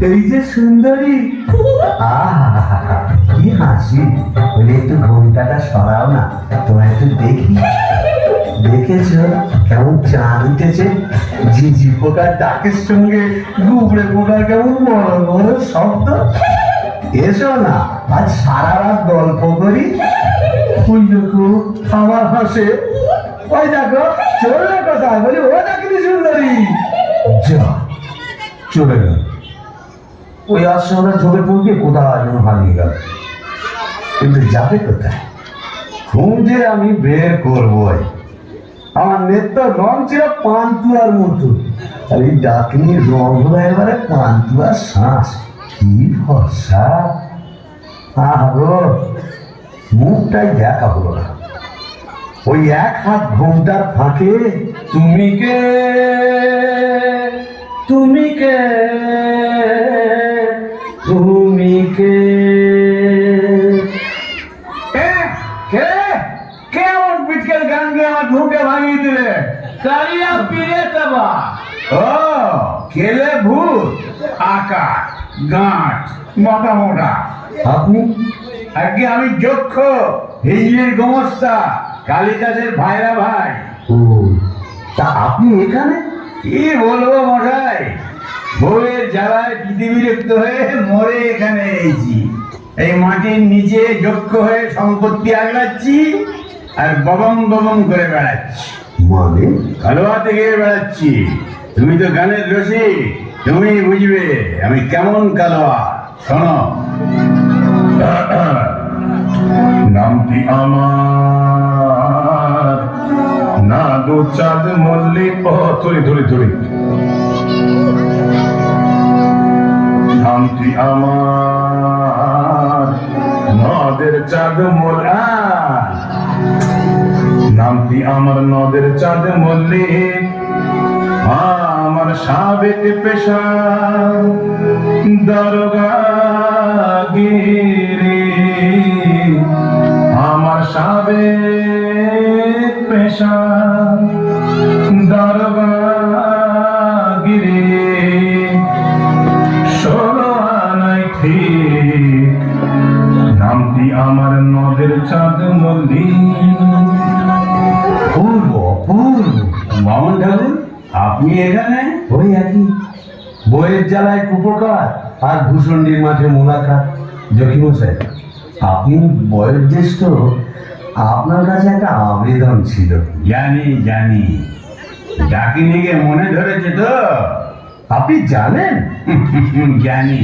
এই যে সুন্দরী, আহা কি হাসি। বলে একটু ঘোমটাটা সরাও না, তোমায় একটু দেখি। দেখেছো কেমন চাঁদ উঠেছে? ঝিঝি পোকার ডাকের সঙ্গে গুবড়ে পোকার কেমন বড় বড় শব্দ। এসো না, আজ সারা রাত গল্প করি। ওই দেখো আমার হাসে, ওই দেখো চললে কোথায়? বলি ও দেখি সুন্দরী, যা চলে গেল। ওই আশ্রমটা ঝোপে পড়তে কোথায় যেন হারিয়ে গেল। কিন্তু যাবে কোথায়? খুঁজে আমি বের করবই। আমার নেত্র রং ছিল পান্তুয়ার মতো, আর এই ডাকিনীর রং হলো এবারে পান্তুয়ার শ্বাস। কি ভরসা! আরো মুখটাই দেখা হলো না। ওই এক হাত ঘোমটার ফাঁকে তুমি কে, তুমি কে, তুমি কে, কে কে আমার বিটকেল গান দিয়ে আমার ঘুমটা ভাঙিয়ে দিলে? কালিয়া পীরে তবা। ও কেলে ভূত, আকার গাঁট মোটা মোটা। আপনি? আগে আমি যক্ষ, হিজলির গোমস্তা, কালিদাসের ভাইরা ভাই। ও তা আপনি এখানে? কি বলবো মশাই, বউয়ের জ্বালায় পৃথিবীরক্ত হয়ে মরে এখানে এসেছি। এই মাটির নিচে যক্ষ হয়ে সম্পত্তি আগলাচ্ছি আর ববম ববম করে বেড়াচ্ছি। মানে কালোয়া থেকে বেড়াচ্ছি। তুমি তো গানের রসিক, তুমি বুঝবে আমি কেমন কালোয়া। শোনো, নামটি আমার না দু চাঁদ মল্লিক। ধরি ধরি ধরি। নামটি আমার নদের চাঁদ মোল্লা, নামটি আমার নদের চাঁদ মল্লিক। আমার সাবেক পেশা দারোগাগিরি, আমার সাবেক পেশা দারোগাগিরি। 16 আনাই ঠিক, নামটি আমার নদের চাঁদ মল্লিক। পূর্ব পূর্ব মামন ঠাকুর, আপনি এখানে? ওই একই বইয়ের জ্বালায় কুপকার আর ভূষণ্ডির মাঠে মোলাকাত। জকিমশাই, আপনি বয়োজ্যেষ্ঠ, আপনার কাছে একটা আবেদন ছিল। জানি জানি, ডাকিনিকে মনে ধরেছে তো? আপনি জানেন? জানি।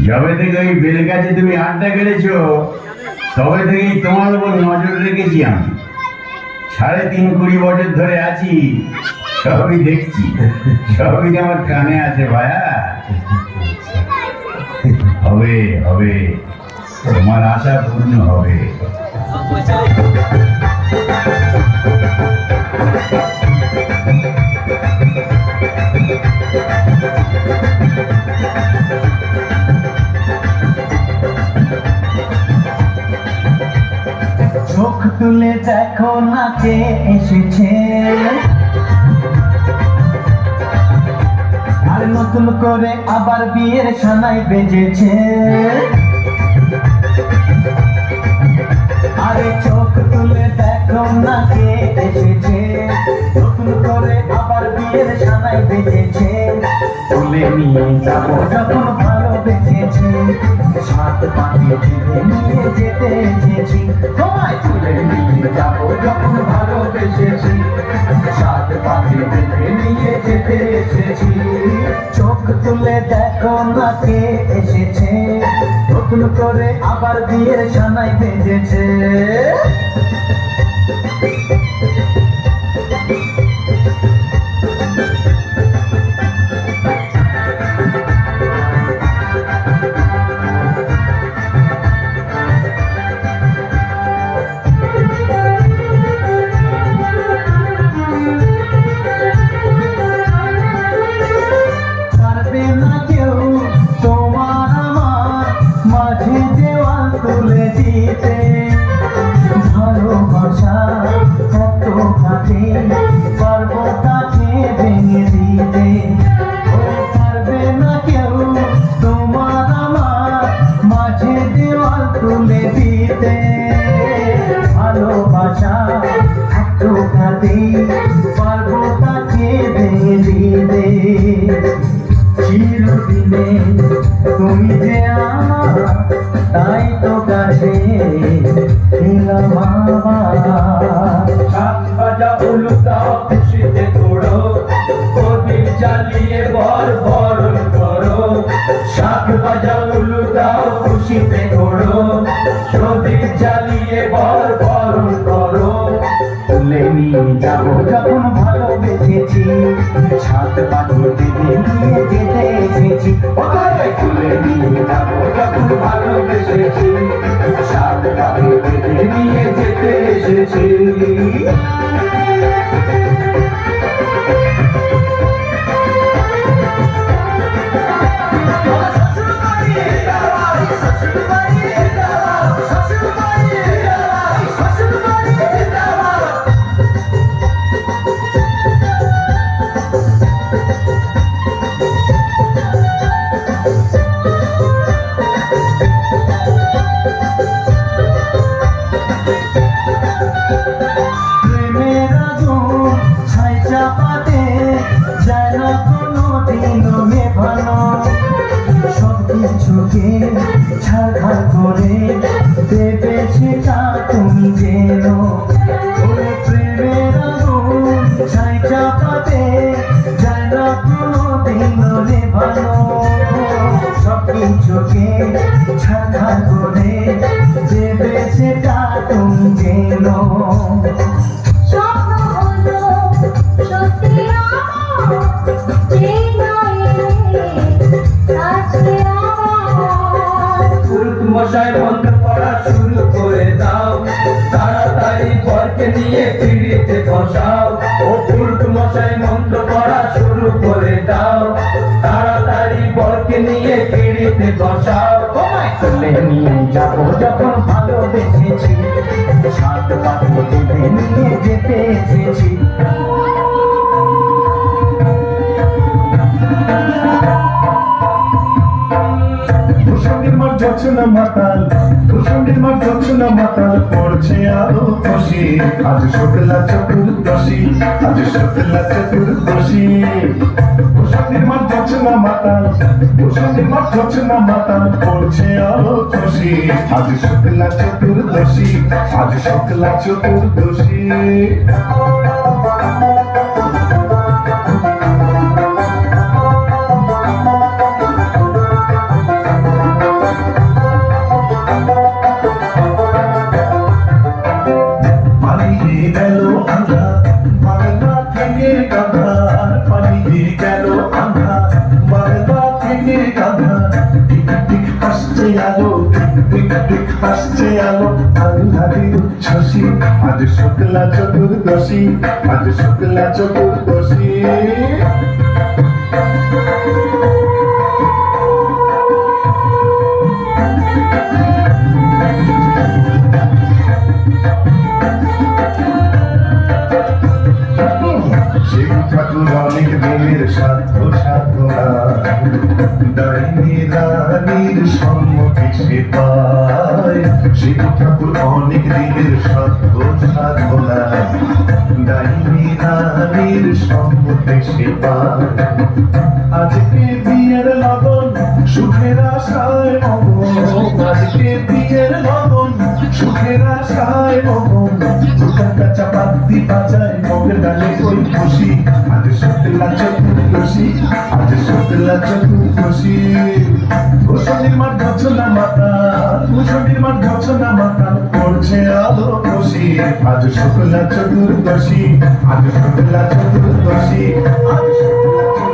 যবে থেকে ওই বেলগাছে তুমি আড্ডা কেড়েছো, তবে থেকেই তোমার উপর নজর রেখেছি আমি। 3.5-4 বছর ধরে আছি, সবই দেখছি, সবই আমার কানে আছে ভাইয়া। হবে হবে, তোমার আশা পূর্ণ হবে। চোখ তুলে দেখো না কে এসেছে, আর নতুন করে আবার বিয়ের সানাই বেজেছে। আরে চোখ তুলে দেখো না কে এসেছে, নতুন করে আবার বিয়ের সানাই বেজেছে। তুলে নিয়ে যাবো যখন ভালোবেসেছি, সাত পাখি তুলে নিয়ে যেতে এসেছি। তোমায় তুলে নিয়ে যাবো যখন ভালোবেসেছি, সাত পাখি তুলে নিয়ে যেতে এসেছি। চোখ তুলে দেখো না কে এসেছে, নতুন করে আবার বিয়ের সানাই বেজেছে। পারবে না কেউ তোমার আমার মাঝে দেওয়াল তুলে দিতে, ভালোবাসা কত কাছে পারবো তাকে ভেঙে দিতে। পারবে না কেউ রে ভালোবাসা একটু কাঁদে পারবো তাকে ভেঙে দিতে চিরদিনে তুমি যে আমার তাই তো কাছে এলাম আবার সাত বাজা উলুটা খুশিতে তোড়ো প্রদীপ জ্বালিয়ে বরণ করো সাত বাজা উলুটা খুশিতে তোড়ো প্রদীপ জ্বালিয়ে বরণ করো তুলে নিয়ে যাবো যখন ভালোবেসেছি সাত পাখি বেঁধে নিয়ে যেতে এসেছি তুলে নিয়ে যাবো যখন ভালোবেসেছি সাত পাখি বেঁধে নিয়ে যেতে এসেছি প্রেমের আগুন ছাই চাপাতে যায় না কোনো দিনও নেভানো সব কিছুকে ছাড়খাড় করে দেবে সেটা তুমি যেন ওরে প্রেমের আগুন ছাই চাপাতে যায় না কোনো দিনও নেভানো সব কিছুকে ছাড়খাড় করে দেবে সেটা তুমি যেন স্বপ্ন হলো সত্যি আমার যে নয় আজকে আমার পুরুত মশাই মন্ত্র পড়া শুরু করে দাও তাড়াতাড়ি বরকে নিয়ে পিড়িতে বসাও ও পুরুত মশাই মন্ত্র পড়া শুরু করে দাও তাড়াতাড়ি বরকে নিয়ে পিড়িতে বসাও তুলে নিয়ে যাবো যখন ভালোবেসেছি সাত পাখি বেঁধে নিয়ে যেতে এসেছি ভূষণের মাঠ যাচ্ছে না মাতাল ভূষণের মাঠ যাচ্ছে না মাতাল পড়ছে আলো খুশি আজ শুক্লা চতুর্দশী আজ শুক্লা চতুর্দশী ভূষণের মাঠ যাচ্ছে না মাতাল ভূষণের মাঠ যাচ্ছে না মাতাল পড়ছে আলো খুশি আজ শুক্লা চতুর্দশী আজ শুক্লা চতুর্দশী পালিয়ে গেল আন্ধার বাংলা থেকে গাধার পালিয়ে গেল আন্ধার বাংলা থেকে গাধার টিক টিক হাসছে আলো টিক টিক হাসছে আলো আন্ধারের উচ্ছ্বাসী আজ শুক্লা চতুর্দশী আজ শুক্লা চতুর্দশী শিব ঠাকুর অনেক দিনের সাধ্য সাধনা ডাইনি রানীর সম্মতি সে পায় শিব ঠাকুর অনেক দিনের সাধ্য সাধনা ডাইনি রানীর সম্মতি সে পায় আজকে বিয়ের লগন সুখের আশায় মগন আজকে বিয়ের লগন সুখের আশায় মগন দুটার কাঁচা পাতি বাজায় মগের ডালে ওই খুশি আজ শুক্লা চতুর্দশী আজ শুক্লা চতুর্দশী ভূষণের মাঠ গছনা মাতা ভূষণের মাঠ গছনা মাতা পড়ছে আলো খুশি আজ শুক্লা চতুর্দশী আজ শুক্লা চতুর্দশী আজ শুক্লা